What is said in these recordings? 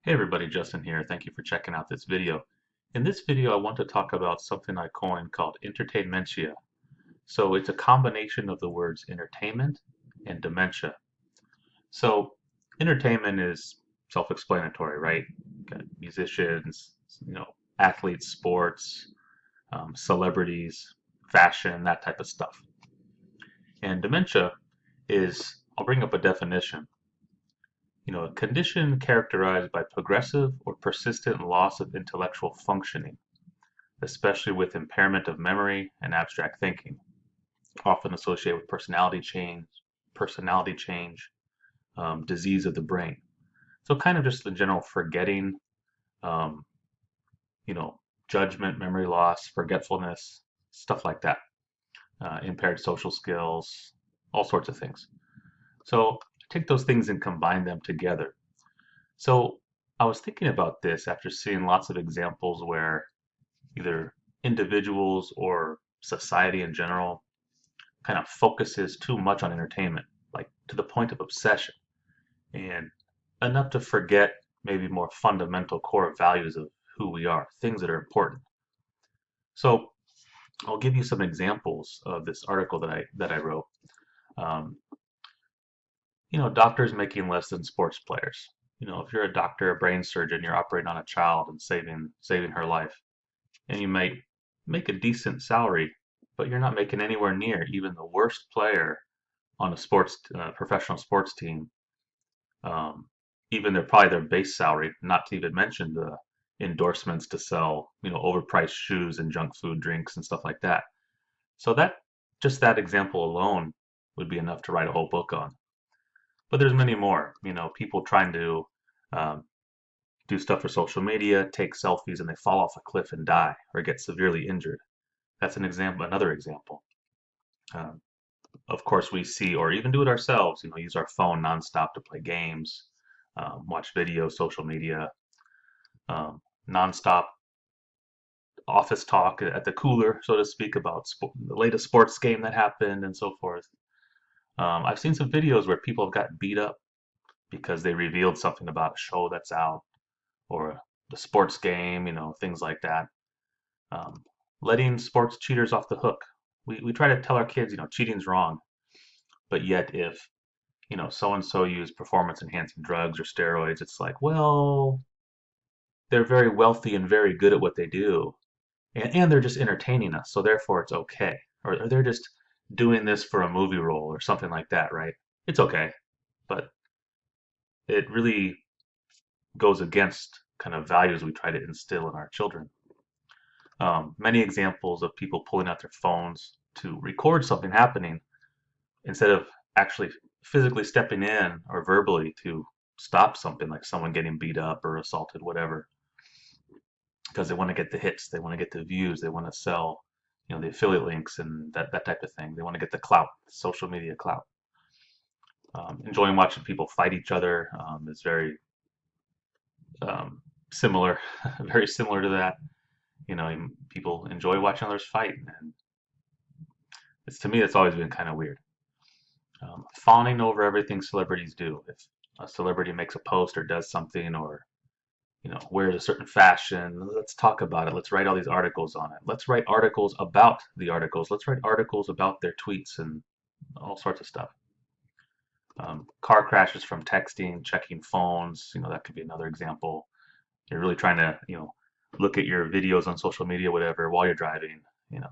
Hey everybody, Justin here. Thank you for checking out this video. In this video, I want to talk about something I coined called entertainmentia. So it's a combination of the words entertainment and dementia. So entertainment is self-explanatory, right? Got musicians, athletes, sports, celebrities, fashion, that type of stuff. And dementia is, I'll bring up a definition. A condition characterized by progressive or persistent loss of intellectual functioning, especially with impairment of memory and abstract thinking, often associated with personality change, disease of the brain. So kind of just the general forgetting, um, you know, judgment, memory loss, forgetfulness, stuff like that, impaired social skills, all sorts of things. So take those things and combine them together. So I was thinking about this after seeing lots of examples where either individuals or society in general kind of focuses too much on entertainment, like to the point of obsession, and enough to forget maybe more fundamental core values of who we are, things that are important. So I'll give you some examples of this article that I wrote. Um, Doctors making less than sports players. If you're a doctor, a brain surgeon, you're operating on a child and saving her life, and you might make a decent salary, but you're not making anywhere near even the worst player on a professional sports team. Um, Even their base salary, not to even mention the endorsements to sell, overpriced shoes and junk food, drinks, and stuff like that. So that example alone would be enough to write a whole book on. But there's many more. People trying to um, do stuff for social media, take selfies, and they fall off a cliff and die or get severely injured. That's another example. Um, of course, we see, or even do it ourselves, use our phone nonstop to play games, watch videos, social media, nonstop office talk at the cooler, so to speak, about the latest sports game that happened and so forth. I've seen some videos where people have gotten beat up because they revealed something about a show that's out or the sports game, things like that. Um, Letting sports cheaters off the hook. We try to tell our kids, cheating's wrong, but yet if so and so use performance enhancing drugs or steroids, it's like, well, they're very wealthy and very good at what they do, and they're just entertaining us, so therefore it's okay. Or they're just doing this for a movie role or something like that, right? It's okay, but it really goes against kind of values we try to instill in our children. Many examples of people pulling out their phones to record something happening instead of actually physically stepping in or verbally to stop something like someone getting beat up or assaulted, whatever, because they want to get the hits, they want to get the views, they want to sell, the affiliate links and that type of thing. They want to get the clout, social media clout. Enjoying watching people fight each other is very um, similar, very similar to that. People enjoy watching others fight, and to me, it's always been kind of weird. Fawning over everything celebrities do. If a celebrity makes a post or does something or wears a certain fashion, let's talk about it. Let's write all these articles on it. Let's write articles about the articles. Let's write articles about their tweets and all sorts of stuff. Car crashes from texting, checking phones, that could be another example. You're really trying to, look at your videos on social media, whatever, while you're driving, you know.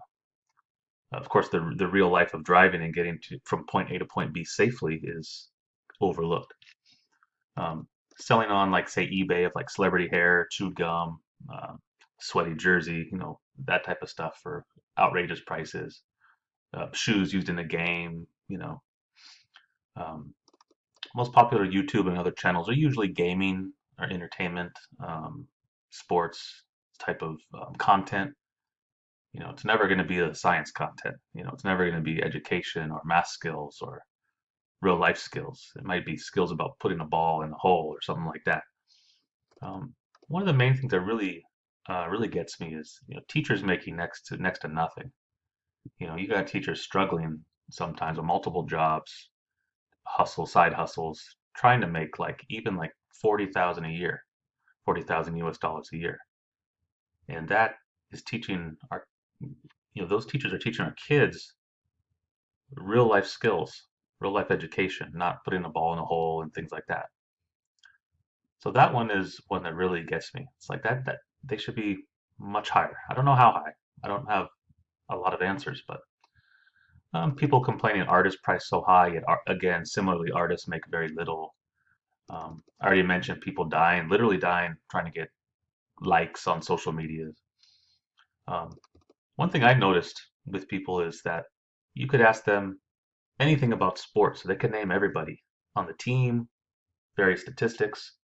Of course, the real life of driving and getting from point A to point B safely is overlooked. Um, Selling on like say eBay of like celebrity hair, chewed gum, uh, sweaty jersey, that type of stuff for outrageous prices. Shoes used in a game, Um, Most popular YouTube and other channels are usually gaming or entertainment, sports type of content. It's never going to be the science content. It's never going to be education or math skills or real life skills. It might be skills about putting a ball in a hole or something like that. Um, One of the main things that really gets me is teachers making next to nothing. You got teachers struggling sometimes with multiple jobs, side hustles, trying to make like even like 40,000 a year. 40,000 US dollars a year. And that is teaching our, those teachers are teaching our kids real life skills, real life education, not putting a ball in a hole and things like that. So that one is one that really gets me. It's like that they should be much higher. I don't know how high. I don't have a lot of answers, but people complaining artist price so high. Yet again, similarly, artists make very little. I already mentioned people dying, literally dying, trying to get likes on social media. Um, One thing I noticed with people is that you could ask them anything about sports. So they could name everybody on the team, various statistics,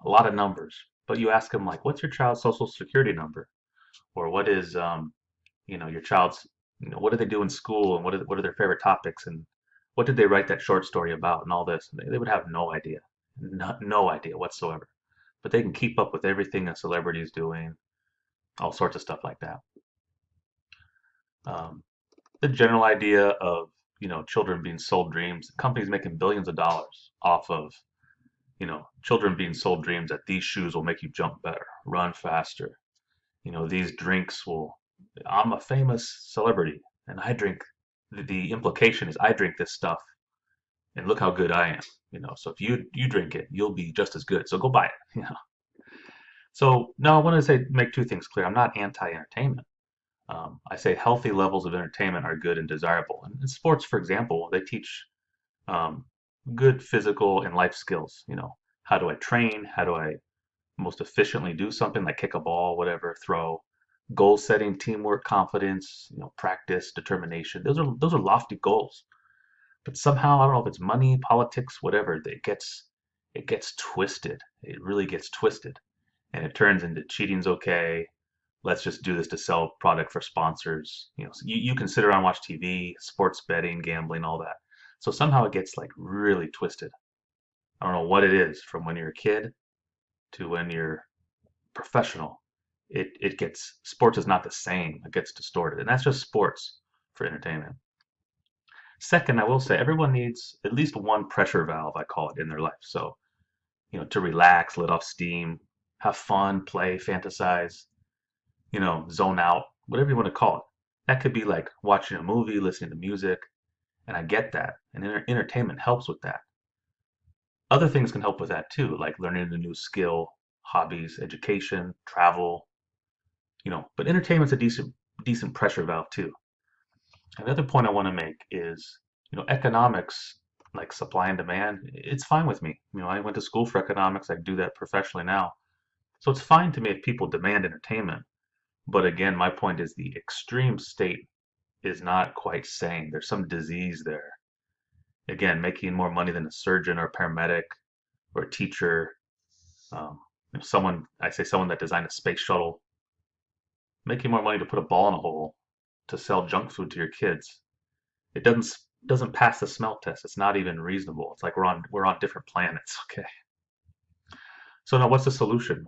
a lot of numbers. But you ask them like, what's your child's social security number? Or what is, your child's, what do they do in school and what are their favorite topics and what did they write that short story about and all this? They would have no idea, no idea whatsoever. But they can keep up with everything a celebrity is doing, all sorts of stuff like that. Um, the general idea of children being sold dreams, companies making billions of dollars off of children being sold dreams that these shoes will make you jump better, run faster. These drinks will. I'm a famous celebrity, and I drink. The implication is I drink this stuff, and look how good I am. So if you drink it, you'll be just as good. So go buy it. So now I want to make two things clear. I'm not anti-entertainment. I say healthy levels of entertainment are good and desirable. And in sports, for example, they teach um, good physical and life skills. How do I train? How do I most efficiently do something like kick a ball, whatever, throw, goal setting, teamwork, confidence, practice, determination. Those are lofty goals. But somehow, I don't know if it's money, politics, whatever, it gets twisted. It really gets twisted. And it turns into cheating's okay. Let's just do this to sell product for sponsors. So you can sit around and watch TV, sports betting, gambling, all that. So somehow it gets like really twisted. I don't know what it is from when you're a kid to when you're professional. It gets sports is not the same. It gets distorted, and that's just sports for entertainment. Second, I will say everyone needs at least one pressure valve, I call it, in their life. So to relax, let off steam, have fun, play, fantasize, zone out, whatever you want to call it. That could be like watching a movie, listening to music, and I get that. And entertainment helps with that. Other things can help with that too, like learning a new skill, hobbies, education, travel, but entertainment's a decent pressure valve too. Another point I want to make is, economics, like supply and demand, it's fine with me. I went to school for economics. I do that professionally now. So it's fine to me if people demand entertainment. But again, my point is the extreme state is not quite sane. There's some disease there. Again, making more money than a surgeon or a paramedic or a teacher, um, someone that designed a space shuttle, making more money to put a ball in a hole to sell junk food to your kids. It doesn't pass the smell test. It's not even reasonable. It's like we're on different planets. Okay. So now what's the solution?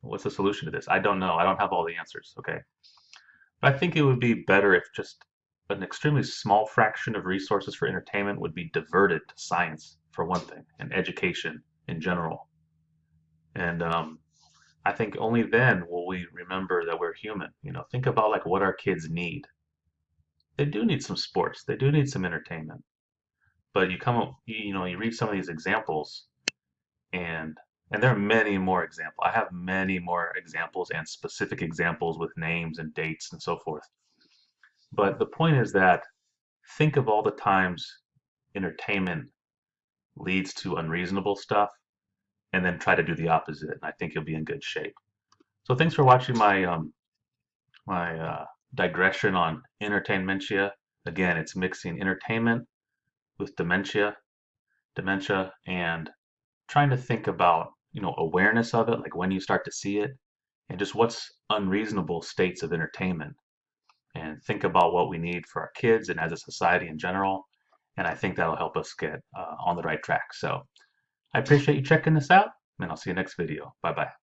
What's the solution to this? I don't know. I don't have all the answers. Okay. But I think it would be better if just an extremely small fraction of resources for entertainment would be diverted to science, for one thing, and education in general. And I think only then will we remember that we're human. Think about like what our kids need. They do need some sports. They do need some entertainment. But you come up, you read some of these examples, and there are many more examples. I have many more examples and specific examples with names and dates and so forth. But the point is that think of all the times entertainment leads to unreasonable stuff, and then try to do the opposite. And I think you'll be in good shape. So thanks for watching my digression on entertainmentia. Again, it's mixing entertainment with dementia, and trying to think about awareness of it, like when you start to see it, and just what's unreasonable states of entertainment, and think about what we need for our kids and as a society in general. And I think that'll help us get on the right track. So I appreciate you checking this out, and I'll see you next video. Bye bye.